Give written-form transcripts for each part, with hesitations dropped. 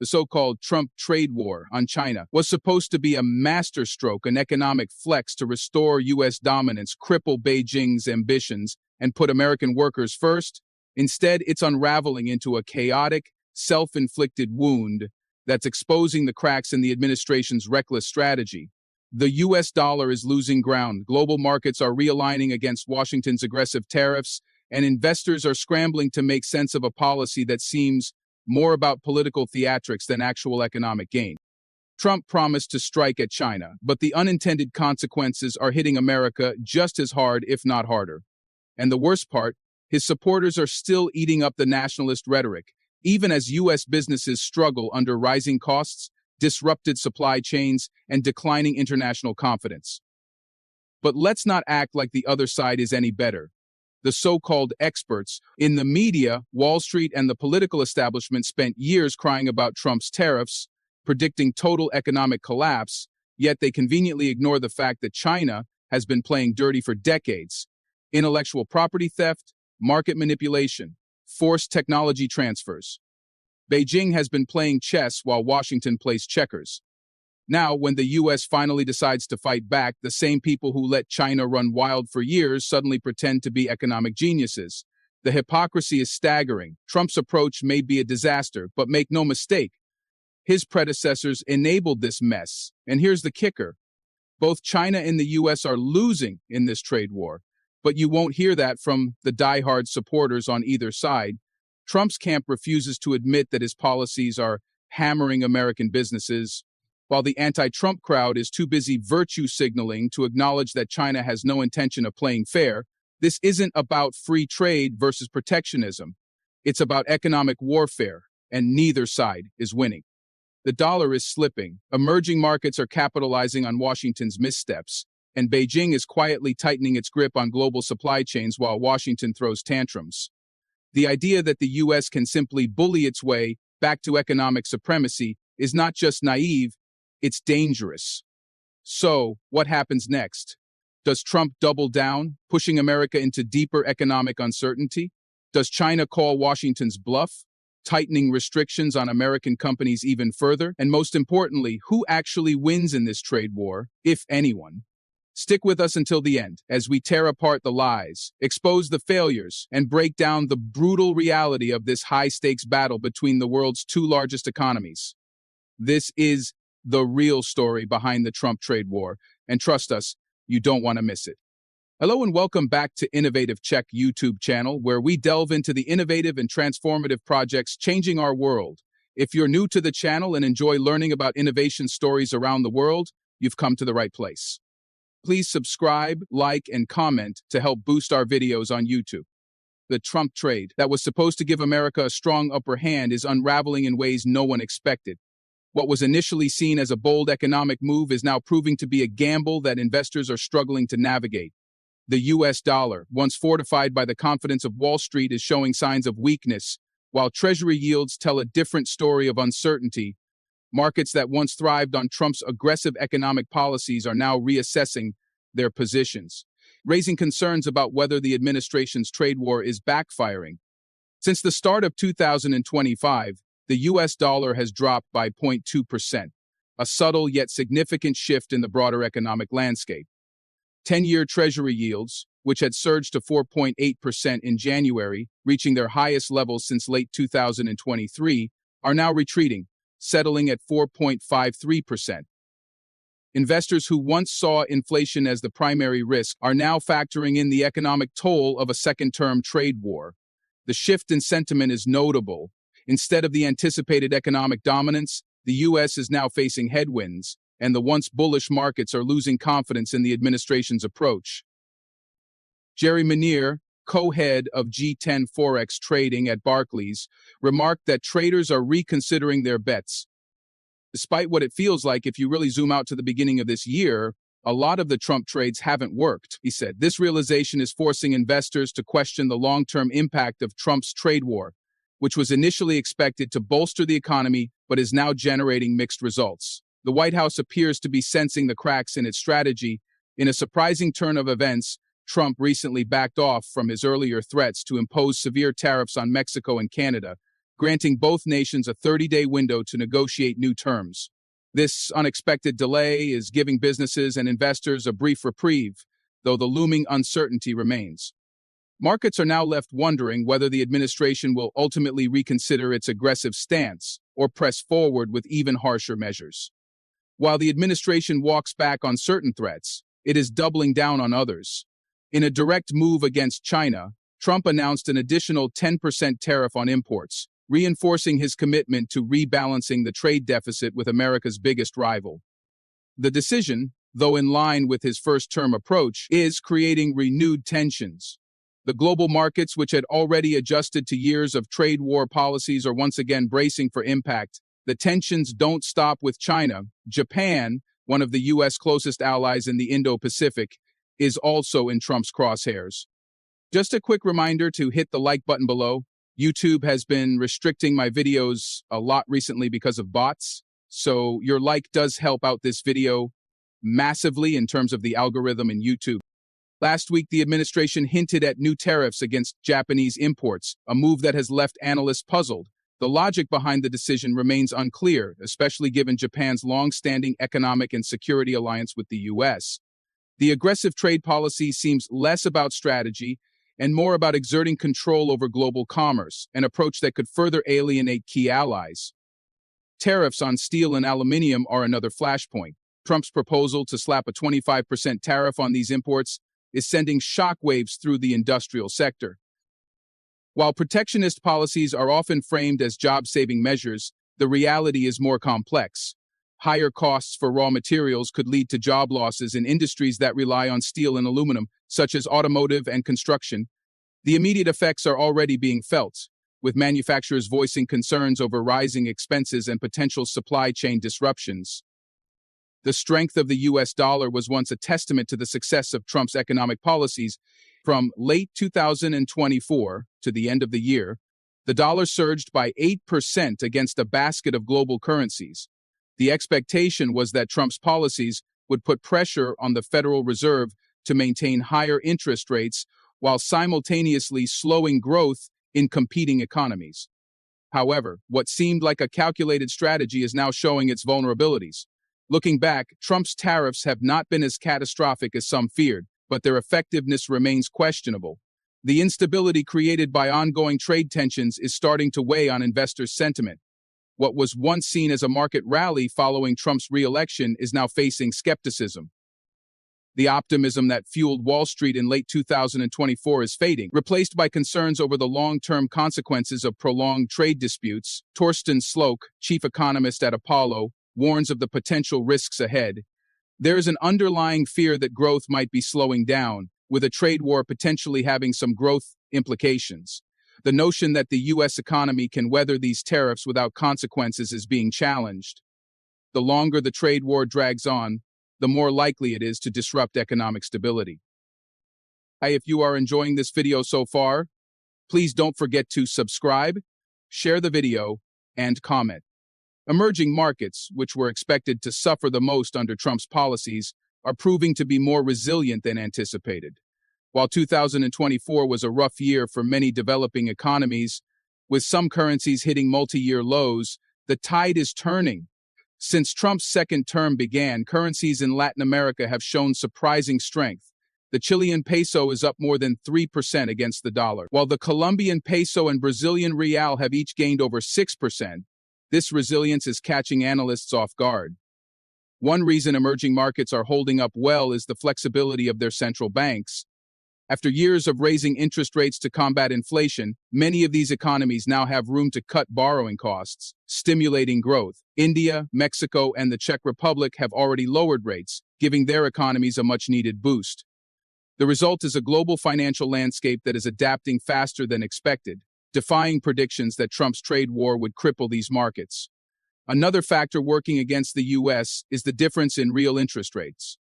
The so-called Trump trade war on China was supposed to be a masterstroke, an economic flex to restore U.S. dominance, cripple Beijing's ambitions, and put American workers first. Instead, it's unraveling into a chaotic, self-inflicted wound that's exposing the cracks in the administration's reckless strategy. The U.S. dollar is losing ground. Global markets are realigning against Washington's aggressive tariffs, and investors are scrambling to make sense of a policy that seems more about political theatrics than actual economic gain. Trump promised to strike at China, but the unintended consequences are hitting America just as hard, if not harder. And the worst part, his supporters are still eating up the nationalist rhetoric, even as U.S. businesses struggle under rising costs, disrupted supply chains, and declining international confidence. But let's not act like the other side is any better. The so-called experts in the media, Wall Street, and the political establishment spent years crying about Trump's tariffs, predicting total economic collapse, yet they conveniently ignore the fact that China has been playing dirty for decades. Intellectual property theft, market manipulation, forced technology transfers. Beijing has been playing chess while Washington plays checkers. Now, when the U.S. finally decides to fight back, the same people who let China run wild for years suddenly pretend to be economic geniuses. The hypocrisy is staggering. Trump's approach may be a disaster, but make no mistake, his predecessors enabled this mess. And here's the kicker. Both China and the U.S. are losing in this trade war, but you won't hear that from the diehard supporters on either side. Trump's camp refuses to admit that his policies are hammering American businesses, while the anti-Trump crowd is too busy virtue signaling to acknowledge that China has no intention of playing fair. This isn't about free trade versus protectionism. It's about economic warfare, and neither side is winning. The dollar is slipping, emerging markets are capitalizing on Washington's missteps, and Beijing is quietly tightening its grip on global supply chains while Washington throws tantrums. The idea that the U.S. can simply bully its way back to economic supremacy is not just naive, it's dangerous. So, what happens next? Does Trump double down, pushing America into deeper economic uncertainty? Does China call Washington's bluff, tightening restrictions on American companies even further? And most importantly, who actually wins in this trade war, if anyone? Stick with us until the end, as we tear apart the lies, expose the failures, and break down the brutal reality of this high-stakes battle between the world's two largest economies. This is the real story behind the Trump trade war, and trust us, you don't want to miss it. Hello and welcome back to Innovative Check YouTube channel, where we delve into the innovative and transformative projects changing our world. If you're new to the channel and enjoy learning about innovation stories around the world, you've come to the right place. Please subscribe, like, and comment to help boost our videos on YouTube. The Trump trade that was supposed to give America a strong upper hand is unraveling in ways no one expected. What was initially seen as a bold economic move is now proving to be a gamble that investors are struggling to navigate. The U.S. dollar, once fortified by the confidence of Wall Street, is showing signs of weakness, while Treasury yields tell a different story of uncertainty. Markets that once thrived on Trump's aggressive economic policies are now reassessing their positions, raising concerns about whether the administration's trade war is backfiring. Since the start of 2025, the U.S. dollar has dropped by 0.2%, a subtle yet significant shift in the broader economic landscape. 10-year Treasury yields, which had surged to 4.8% in January, reaching their highest levels since late 2023, are now retreating, settling at 4.53%. Investors who once saw inflation as the primary risk are now factoring in the economic toll of a second-term trade war. The shift in sentiment is notable. Instead of the anticipated economic dominance, the U.S. is now facing headwinds, and the once bullish markets are losing confidence in the administration's approach. Jerry Manier, co-head of G10 Forex trading at Barclays, remarked that traders are reconsidering their bets. Despite what it feels like if you really zoom out to the beginning of this year, a lot of the Trump trades haven't worked, he said. This realization is forcing investors to question the long-term impact of Trump's trade war, which was initially expected to bolster the economy but is now generating mixed results. The White House appears to be sensing the cracks in its strategy. In a surprising turn of events, Trump recently backed off from his earlier threats to impose severe tariffs on Mexico and Canada, granting both nations a 30-day window to negotiate new terms. This unexpected delay is giving businesses and investors a brief reprieve, though the looming uncertainty remains. Markets are now left wondering whether the administration will ultimately reconsider its aggressive stance or press forward with even harsher measures. While the administration walks back on certain threats, it is doubling down on others. In a direct move against China, Trump announced an additional 10% tariff on imports, reinforcing his commitment to rebalancing the trade deficit with America's biggest rival. The decision, though in line with his first-term approach, is creating renewed tensions. The global markets, which had already adjusted to years of trade war policies, are once again bracing for impact. The tensions don't stop with China. Japan, one of the U.S. closest allies in the Indo-Pacific, is also in Trump's crosshairs. Just a quick reminder to hit the like button below. YouTube has been restricting my videos a lot recently because of bots, so your like does help out this video massively in terms of the algorithm in YouTube. Last week, the administration hinted at new tariffs against Japanese imports, a move that has left analysts puzzled. The logic behind the decision remains unclear, especially given Japan's long-standing economic and security alliance with the U.S. The aggressive trade policy seems less about strategy and more about exerting control over global commerce, an approach that could further alienate key allies. Tariffs on steel and aluminum are another flashpoint. Trump's proposal to slap a 25% tariff on these imports is sending shockwaves through the industrial sector. While protectionist policies are often framed as job-saving measures, the reality is more complex. Higher costs for raw materials could lead to job losses in industries that rely on steel and aluminum, such as automotive and construction. The immediate effects are already being felt, with manufacturers voicing concerns over rising expenses and potential supply chain disruptions. The strength of the U.S. dollar was once a testament to the success of Trump's economic policies. From late 2024 to the end of the year, the dollar surged by 8% against a basket of global currencies. The expectation was that Trump's policies would put pressure on the Federal Reserve to maintain higher interest rates while simultaneously slowing growth in competing economies. However, what seemed like a calculated strategy is now showing its vulnerabilities. Looking back, Trump's tariffs have not been as catastrophic as some feared, but their effectiveness remains questionable. The instability created by ongoing trade tensions is starting to weigh on investors' sentiment. What was once seen as a market rally following Trump's re-election is now facing skepticism. The optimism that fueled Wall Street in late 2024 is fading, replaced by concerns over the long-term consequences of prolonged trade disputes. Torsten Slok, chief economist at Apollo, warns of the potential risks ahead. There is an underlying fear that growth might be slowing down, with a trade war potentially having some growth implications. The notion that the U.S. economy can weather these tariffs without consequences is being challenged. The longer the trade war drags on, the more likely it is to disrupt economic stability. Hey, if you are enjoying this video so far, please don't forget to subscribe, share the video, and comment. Emerging markets, which were expected to suffer the most under Trump's policies, are proving to be more resilient than anticipated. While 2024 was a rough year for many developing economies, with some currencies hitting multi-year lows, the tide is turning. Since Trump's second term began, currencies in Latin America have shown surprising strength. The Chilean peso is up more than 3% against the dollar, while the Colombian peso and Brazilian real have each gained over 6%. This resilience is catching analysts off guard. One reason emerging markets are holding up well is the flexibility of their central banks. After years of raising interest rates to combat inflation, many of these economies now have room to cut borrowing costs, stimulating growth. India, Mexico, and the Czech Republic have already lowered rates, giving their economies a much-needed boost. The result is a global financial landscape that is adapting faster than expected, defying predictions that Trump's trade war would cripple these markets. Another factor working against the U.S. is the difference in real interest rates.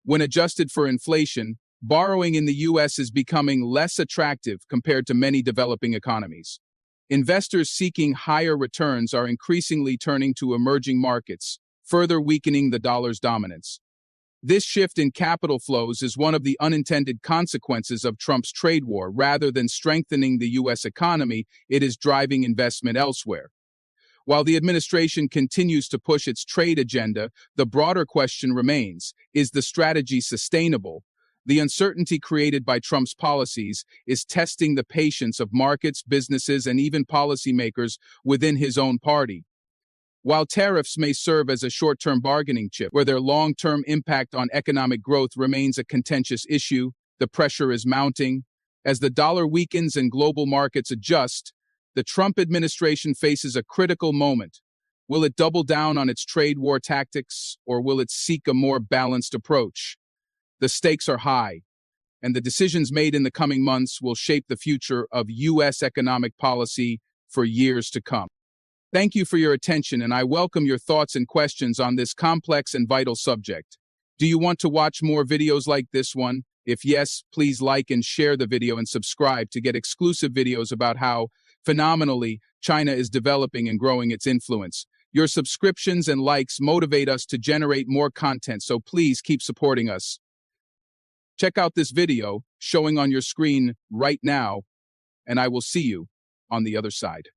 When adjusted for inflation, borrowing in the U.S. is becoming less attractive compared to many developing economies. Investors seeking higher returns are increasingly turning to emerging markets, further weakening the dollar's dominance. This shift in capital flows is one of the unintended consequences of Trump's trade war. Rather than strengthening the U.S. economy, it is driving investment elsewhere. While the administration continues to push its trade agenda, the broader question remains, is the strategy sustainable? The uncertainty created by Trump's policies is testing the patience of markets, businesses, and even policymakers within his own party. While tariffs may serve as a short-term bargaining chip, where their long-term impact on economic growth remains a contentious issue, the pressure is mounting. As the dollar weakens and global markets adjust, the Trump administration faces a critical moment. Will it double down on its trade war tactics, or will it seek a more balanced approach? The stakes are high, and the decisions made in the coming months will shape the future of U.S. economic policy for years to come. Thank you for your attention, and I welcome your thoughts and questions on this complex and vital subject. Do you want to watch more videos like this one? If yes, please like and share the video and subscribe to get exclusive videos about how, phenomenally, China is developing and growing its influence. Your subscriptions and likes motivate us to generate more content, so please keep supporting us. Check out this video showing on your screen right now, and I will see you on the other side.